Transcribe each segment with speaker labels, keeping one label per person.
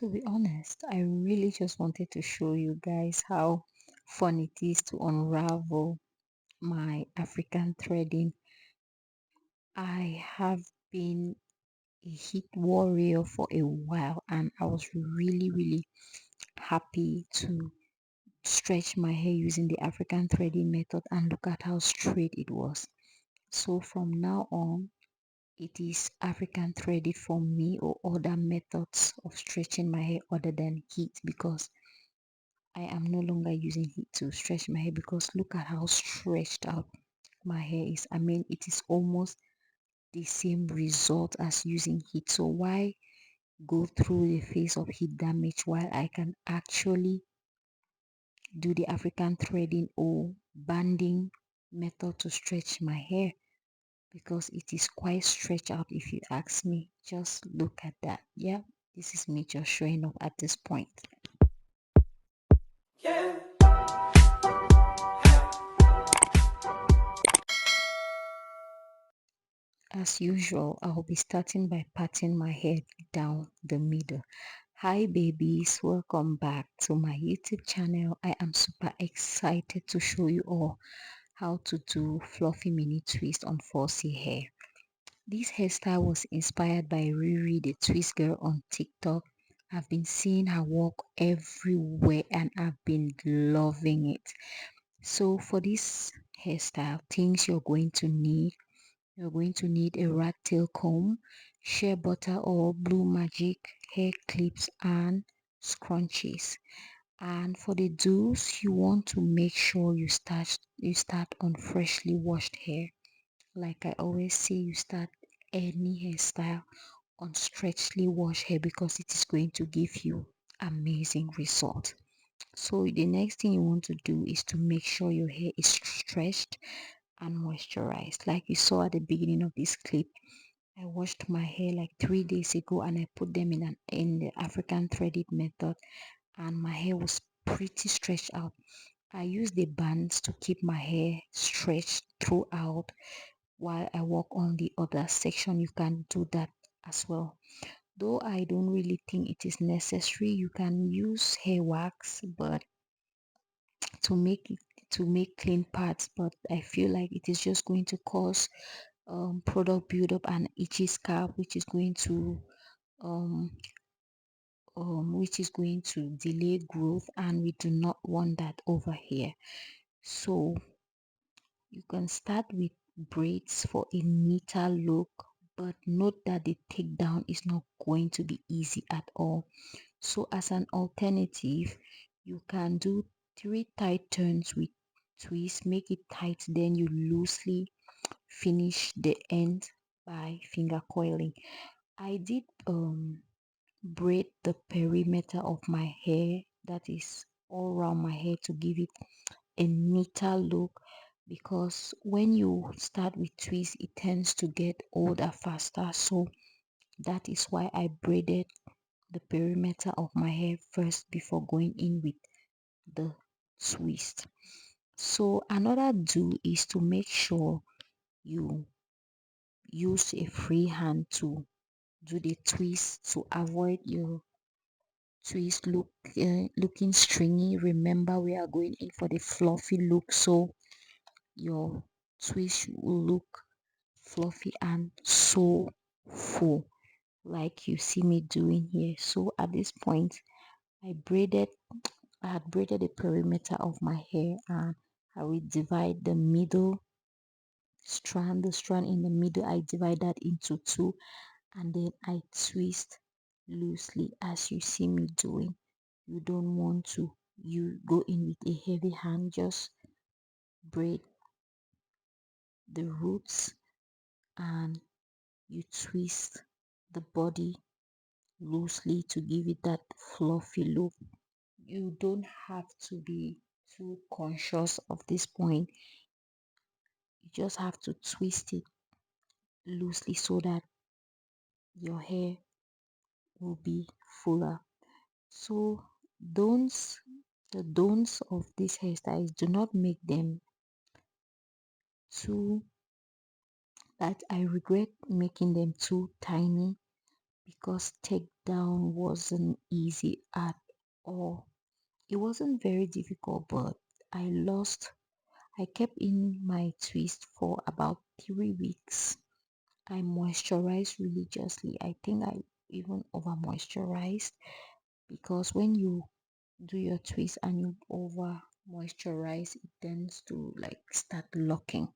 Speaker 1: To be honest, I really just wanted to show you guys how fun it is to unravel my African threading. I have been a heat warrior for a while and I was really happy to stretch my hair using the African threading method, and look at how straight it was. So from now on, it is African threaded for me or other methods of stretching my hair other than heat, because I am no longer using heat to stretch my hair, because look at how stretched out my hair is. I mean, it is almost the same result as using heat. So why go through the phase of heat damage while I can actually do the African threading or banding method to stretch my hair? Because it is quite stretched out if you ask me. Just look at that. Yeah, this is me just showing up at this point.
Speaker 2: Yeah.
Speaker 1: As usual, I'll be starting by patting my head down the middle. Hi babies, welcome back to my YouTube channel. I am super excited to show you all how to do fluffy mini twist on 4C hair. This hairstyle was inspired by Riri, the twist girl on TikTok. I've been seeing her work everywhere and I've been loving it. So for this hairstyle, things you're going to need a rat tail comb, shea butter or blue magic, hair clips and scrunchies. And for the do's, you want to make sure you start on freshly washed hair. Like I always say, you start any hairstyle on freshly washed hair because it is going to give you amazing result. So the next thing you want to do is to make sure your hair is stretched and moisturized. Like you saw at the beginning of this clip, I washed my hair like 3 days ago and I put them in the African threaded method, and my hair was pretty stretched out. I use the bands to keep my hair stretched throughout while I work on the other section. You can do that as well. Though I don't really think it is necessary, you can use hair wax, but to make it to make clean parts, but I feel like it is just going to cause product buildup and itchy scalp, um, which is going to delay growth, and we do not want that over here. So you can start with braids for a neater look, but note that the takedown is not going to be easy at all. So as an alternative, you can do 3 tight turns with twist, make it tight, then you loosely finish the end by finger coiling. I did braid the perimeter of my hair, that is all around my hair, to give it a neater look, because when you start with twist it tends to get older faster. So that is why I braided the perimeter of my hair first before going in with the twist. So another do is to make sure you use a free hand to do the twist to avoid your twist looking stringy. Remember, we are going in for the fluffy look, so your twist will look fluffy and so full, like you see me doing here. So at this point, I braided I had braided the perimeter of my hair, and I will divide the strand in the middle. I divide that into two, and then I twist loosely as you see me doing. You don't want to you go in with a heavy hand, just braid the roots and you twist the body loosely to give it that fluffy look. You don't have to be too conscious of this point. You just have to twist it loosely so that your hair will be fuller. So don'ts the don'ts of this hairstyle is, do not make them too that I regret making them too tiny, because takedown wasn't easy at all. It wasn't very difficult, but I lost. I kept in my twist for about 3 weeks. I moisturized religiously. I think I even over moisturized because when you do your twist and you over moisturize, it tends to like start locking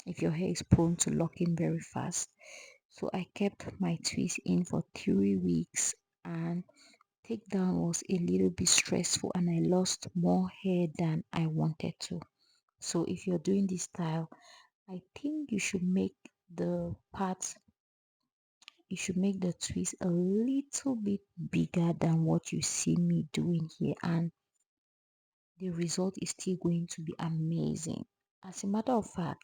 Speaker 1: if your hair is prone to locking very fast. So I kept my twist in for 3 weeks, and takedown was a little bit stressful and I lost more hair than I wanted to. So if you're doing this style, I think the parts you should make the twist a little bit bigger than what you see me doing here, and the result is still going to be amazing. As a matter of fact,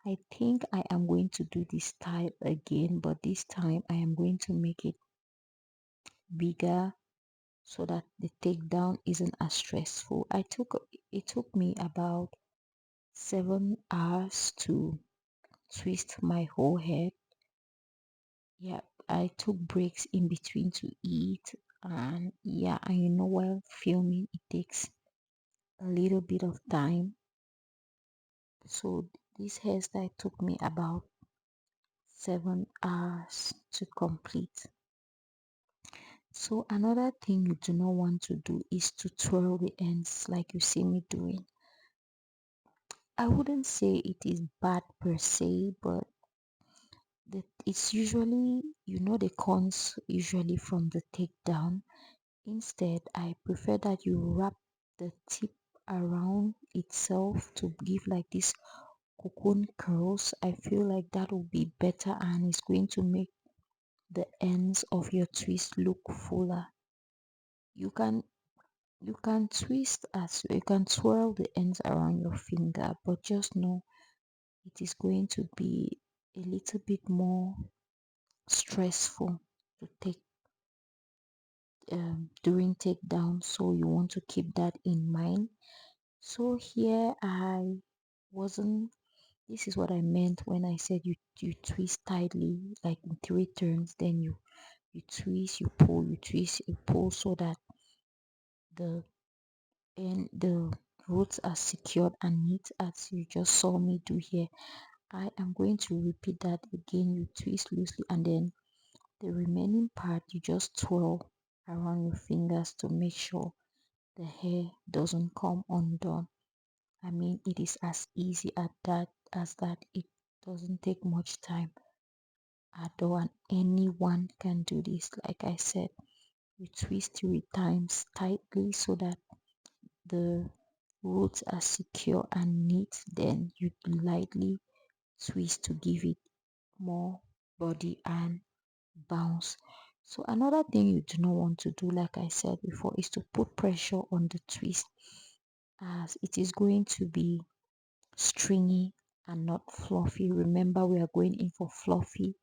Speaker 1: I think I am going to do this style again, but this time I am going to make it bigger so that the takedown isn't as stressful. It took me about 7 hours to twist my whole head. Yeah, I took breaks in between to eat, and yeah, and while filming it takes a little bit of time. So this hairstyle took me about 7 hours to complete. So another thing you do not want to do is to twirl the ends like you see me doing. I wouldn't say it is bad per se, but it's usually, the cons usually from the takedown. Instead, I prefer that you wrap the tip around itself to give like this cocoon curls. I feel like that will be better and it's going to make the ends of your twist look fuller. You can you can twirl the ends around your finger, but just know it is going to be a little bit more stressful to take during takedown, so you want to keep that in mind. So here I wasn't this is what I meant when I said you twist tightly, like in 3 turns, then you twist, you twist, you pull, so that the the roots are secured and neat as you just saw me do here. I am going to repeat that again. You twist loosely, and then the remaining part you just twirl around your fingers to make sure the hair doesn't come undone. I mean, it is as easy as that. It doesn't take much time at all, and anyone can do this. Like I said, you twist 3 times tightly so that the roots are secure and neat. Then you lightly twist to give it more body and bounce. So another thing you do not want to do, like I said before, is to put pressure on the twist, as it is going to be stringy and not fluffy. Remember, we are going in for fluffy,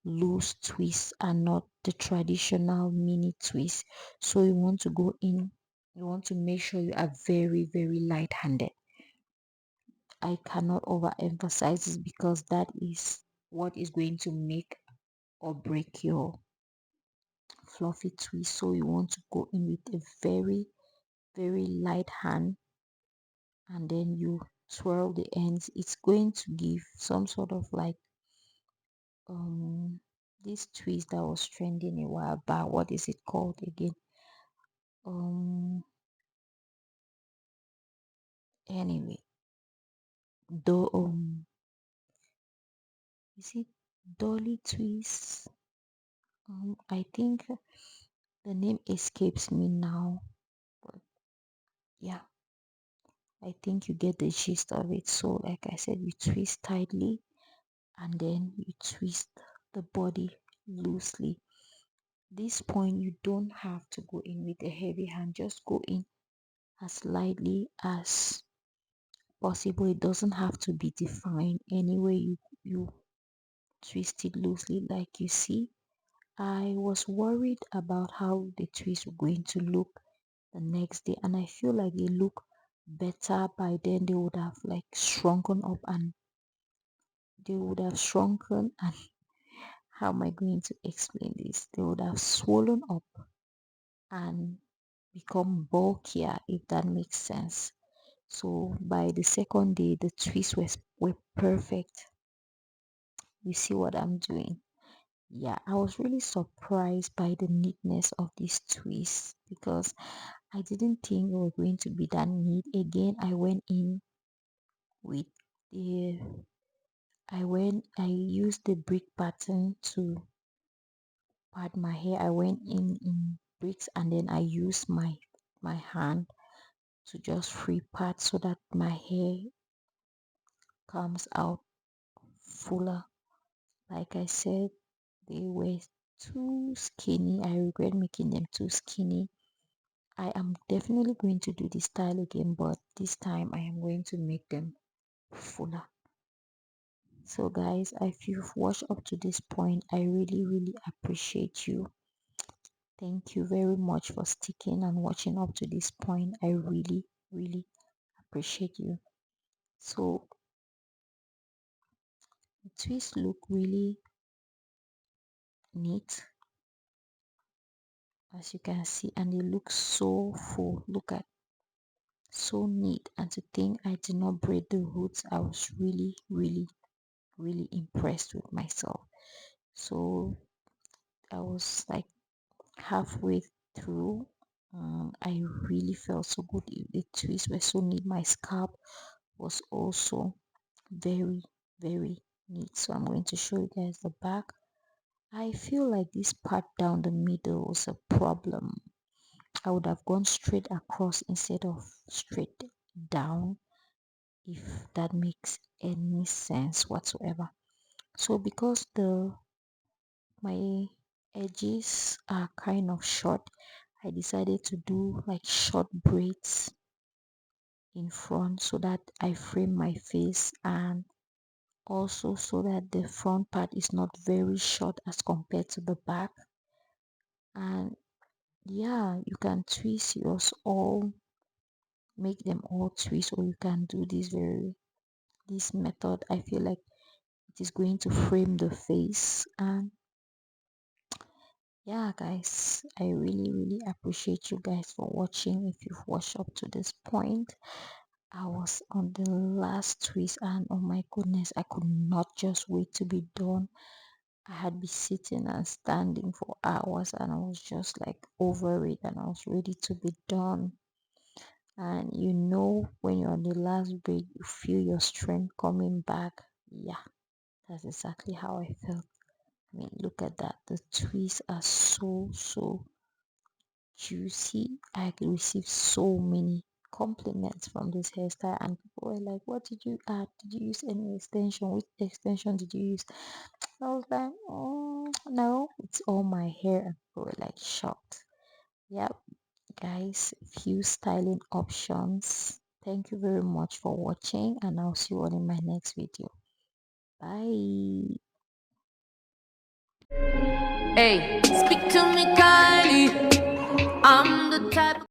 Speaker 1: loose twist and not the traditional mini twist. So you want to make sure you are very, very light handed. I cannot overemphasize this because that is what is going to make or break your fluffy twist. So you want to go in with a very, very light hand, and then you twirl the ends. It's going to give some sort of like um this twist that was trending a while back. What is it called again? um anyway, though is it dolly twist? I think the name escapes me now, but yeah, I think you get the gist of it. So like I said, you twist tightly and then you twist the body loosely. This point you don't have to go in with a heavy hand, just go in as lightly as possible. It doesn't have to be defined. Anyway, you twist it loosely like you see. I was worried about how the twist were going to look the next day, and I feel like they look better by then. They would have like shrunken up, and they would have shrunken and how am I going to explain this? They would have swollen up and become bulkier, if that makes sense. So by the second day, the twists were perfect. You see what I'm doing? Yeah, I was really surprised by the neatness of these twists because I didn't think they were going to be that neat. Again, I went in with the I used the brick pattern to part my hair. I went in bricks and then I used my hand to just free part so that my hair comes out fuller. Like I said, they were too skinny. I regret making them too skinny. I am definitely going to do this style again, but this time I am going to make them fuller. So guys, if you've watched up to this point, I really appreciate you. Thank you very much for sticking and watching up to this point. I really appreciate you. So the twists look really neat, as you can see, and they look so full. Look at, so neat. And to think I did not braid the roots, I was really impressed with myself. So I was like halfway through. I really felt so good. The twists were so neat. My scalp was also very neat. So I'm going to show you guys the back. I feel like this part down the middle was a problem. I would have gone straight across instead of straight down, if that makes any sense whatsoever. So because the my edges are kind of short, I decided to do like short braids in front so that I frame my face, and also so that the front part is not very short as compared to the back. And yeah, you can twist yours all, make them all twist, or you can do this method. I feel like it is going to frame the face. And yeah guys, I really appreciate you guys for watching. If you've watched up to this point, I was on the last twist and oh my goodness, I could not just wait to be done. I had been sitting and standing for hours and I was just like over it and I was ready to be done. And you know, when you're on the last break, you feel your strength coming back. Yeah, that's exactly how I felt. I mean, look at that. The twists are so juicy. I received so many compliments from this hairstyle, and people were like, "What did you add? Did you use any extension? Which extension did you use?" I was like, no, it's all my hair. And people were like shocked. Yep, guys, few styling options. Thank you very much for watching, and I'll see you all in my next video. Bye.
Speaker 2: Hey, speak to me kindly. I'm the type